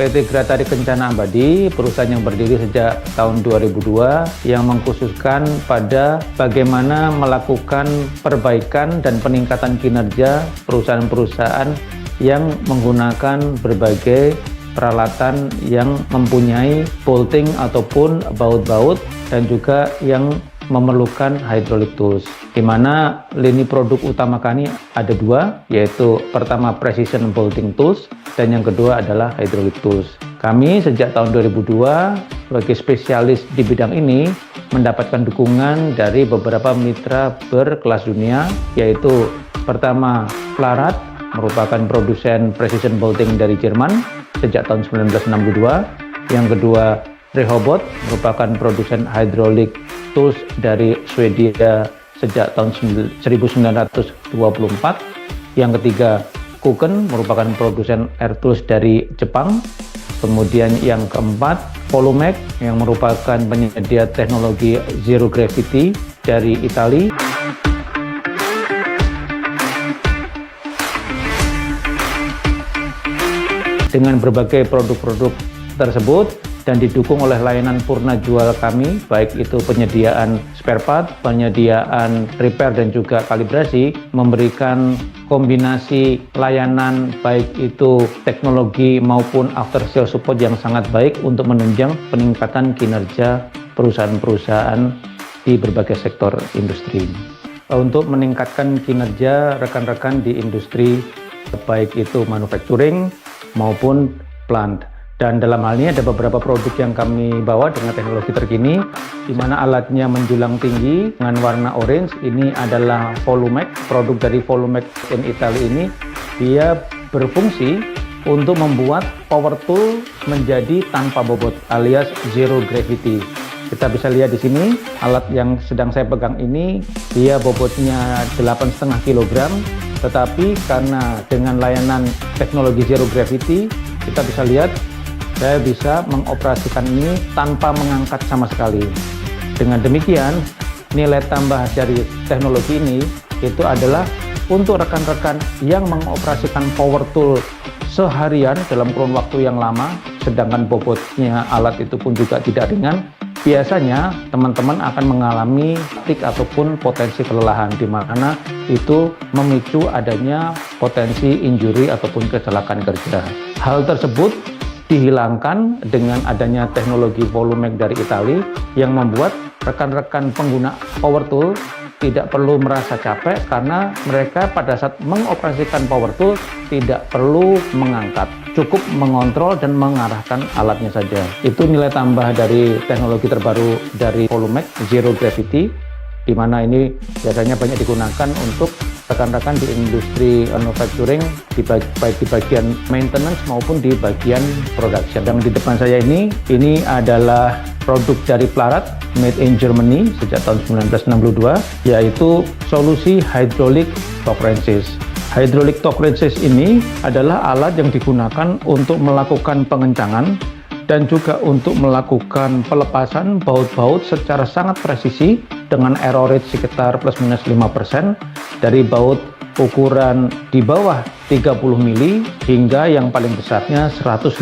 PT Gratari Kencana Abadi, perusahaan yang berdiri sejak tahun 2002 yang mengkhususkan pada bagaimana melakukan perbaikan dan peningkatan kinerja perusahaan-perusahaan yang menggunakan berbagai peralatan yang mempunyai bolting ataupun baut-baut dan juga yang memerlukan hydraulic tools, di mana lini produk utama kami ada dua, yaitu pertama precision bolting tools dan yang kedua adalah hydraulic tools. Kami sejak tahun 2002 sebagai spesialis di bidang ini mendapatkan dukungan dari beberapa mitra berkelas dunia, yaitu pertama Plarat, merupakan produsen precision bolting dari Jerman sejak tahun 1962, yang kedua Rehoboth, merupakan produsen hydraulic tools dari Swedia sejak tahun 1924. Yang ketiga, Kuken, merupakan produsen air tools dari Jepang. Kemudian yang keempat, Volumec, yang merupakan penyedia teknologi zero gravity dari Italia. Dengan berbagai produk-produk tersebut dan didukung oleh layanan purna jual kami, baik itu penyediaan spare part, penyediaan repair dan juga kalibrasi, memberikan kombinasi layanan baik itu teknologi maupun after sale support yang sangat baik untuk menunjang peningkatan kinerja perusahaan-perusahaan di berbagai sektor industri. Untuk meningkatkan kinerja rekan-rekan di industri baik itu manufacturing maupun plant. Dan dalam hal ini ada beberapa produk yang kami bawa dengan teknologi terkini, di mana alatnya menjulang tinggi dengan warna orange. Ini adalah Volumec, produk dari Volumec in Italy ini. Dia berfungsi untuk membuat power tool menjadi tanpa bobot alias zero gravity. Kita bisa lihat di sini, alat yang sedang saya pegang ini, dia bobotnya 8,5 kg, tetapi karena dengan layanan teknologi zero gravity, kita bisa lihat saya bisa mengoperasikan ini tanpa mengangkat sama sekali. Dengan demikian, nilai tambah dari teknologi ini itu adalah untuk rekan-rekan yang mengoperasikan power tool seharian dalam kurun waktu yang lama, sedangkan bobotnya alat itu pun juga tidak ringan. Biasanya teman-teman akan mengalami fatigue ataupun potensi kelelahan, di mana itu memicu adanya potensi injury ataupun kecelakaan kerja. Hal tersebut dihilangkan dengan adanya teknologi Volumec dari Italia yang membuat rekan-rekan pengguna power tool tidak perlu merasa capek karena mereka pada saat mengoperasikan power tool tidak perlu mengangkat, cukup mengontrol dan mengarahkan alatnya saja. Itu nilai tambah dari teknologi terbaru dari Volumec Zero Gravity, di mana ini biasanya banyak digunakan untuk rekan-rekan di industri manufacturing, baik di bagian maintenance maupun di bagian production. Dan di depan saya ini adalah produk dari Plarat, made in Germany sejak tahun 1962, yaitu solusi hydraulic torque wrenches. Hydraulic torque wrenches ini adalah alat yang digunakan untuk melakukan pengencangan dan juga untuk melakukan pelepasan baut-baut secara sangat presisi dengan error rate sekitar plus minus 5% dari baut ukuran di bawah 30 mili hingga yang paling besarnya 150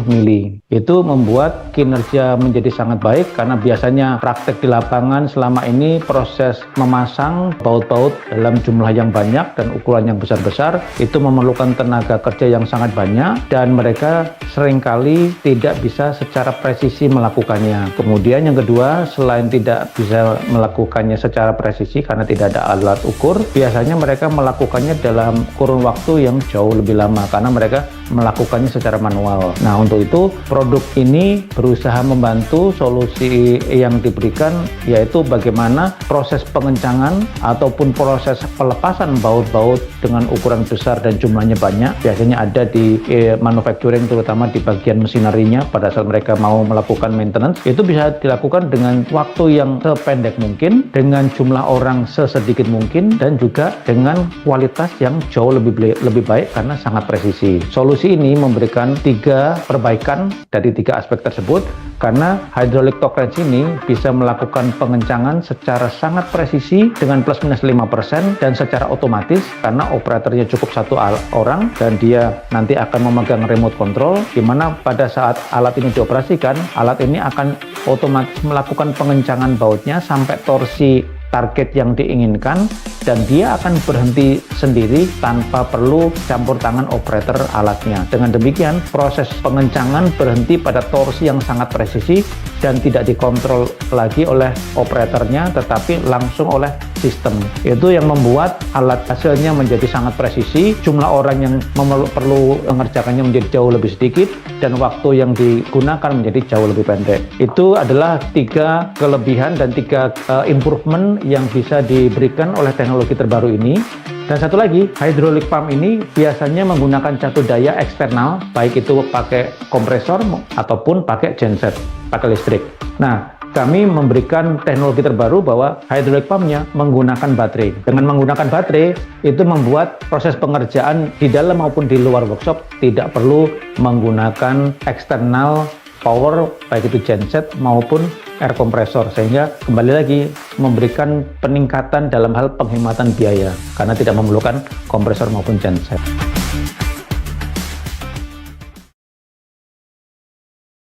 mili. Itu membuat kinerja menjadi sangat baik karena biasanya praktek di lapangan selama ini proses memasang baut-baut dalam jumlah yang banyak dan ukuran yang besar-besar itu memerlukan tenaga kerja yang sangat banyak dan mereka seringkali tidak bisa secara presisi melakukannya. Kemudian yang kedua, selain tidak bisa melakukannya secara presisi karena tidak ada alat ukur, biasanya mereka melakukannya dalam kurun waktu yang jauh lebih lama karena mereka melakukannya secara manual. Nah, untuk itu produk ini berusaha membantu solusi yang diberikan, yaitu bagaimana proses pengencangan ataupun proses pelepasan baut-baut dengan ukuran besar dan jumlahnya banyak, biasanya ada di manufacturing, terutama di bagian mesinerinya pada saat mereka mau melakukan maintenance, itu bisa dilakukan dengan waktu yang sependek mungkin, dengan jumlah orang sesedikit mungkin, dan juga dengan kualitas yang jauh lebih lebih baik karena sangat presisi. Solusi ini memberikan 3 perbaikan dari 3 aspek tersebut, karena hydraulic torque wrench ini bisa melakukan pengencangan secara sangat presisi dengan plus minus 5% dan secara otomatis karena operatornya cukup 1 orang dan dia nanti akan memegang remote control, di mana pada saat alat ini dioperasikan, alat ini akan otomatis melakukan pengencangan bautnya sampai torsi target yang diinginkan, dan dia akan berhenti sendiri tanpa perlu campur tangan operator alatnya. Dengan demikian, proses pengencangan berhenti pada torsi yang sangat presisi dan tidak dikontrol lagi oleh operatornya, tetapi langsung oleh sistem. Itu yang membuat alat hasilnya menjadi sangat presisi, jumlah orang yang perlu mengerjakannya menjadi jauh lebih sedikit, dan waktu yang digunakan menjadi jauh lebih pendek. Itu adalah 3 kelebihan dan 3 improvement yang bisa diberikan oleh teknologi terbaru ini. Dan satu lagi, hydraulic pump ini biasanya menggunakan catur daya eksternal, baik itu pakai kompresor ataupun pakai genset, pakai listrik. Nah, kami memberikan teknologi terbaru bahwa hydraulic pumpnya menggunakan baterai. Dengan menggunakan baterai, itu membuat proses pengerjaan di dalam maupun di luar workshop tidak perlu menggunakan eksternal power, baik itu genset maupun air kompresor, sehingga kembali lagi memberikan peningkatan dalam hal penghematan biaya karena tidak memerlukan kompresor maupun genset.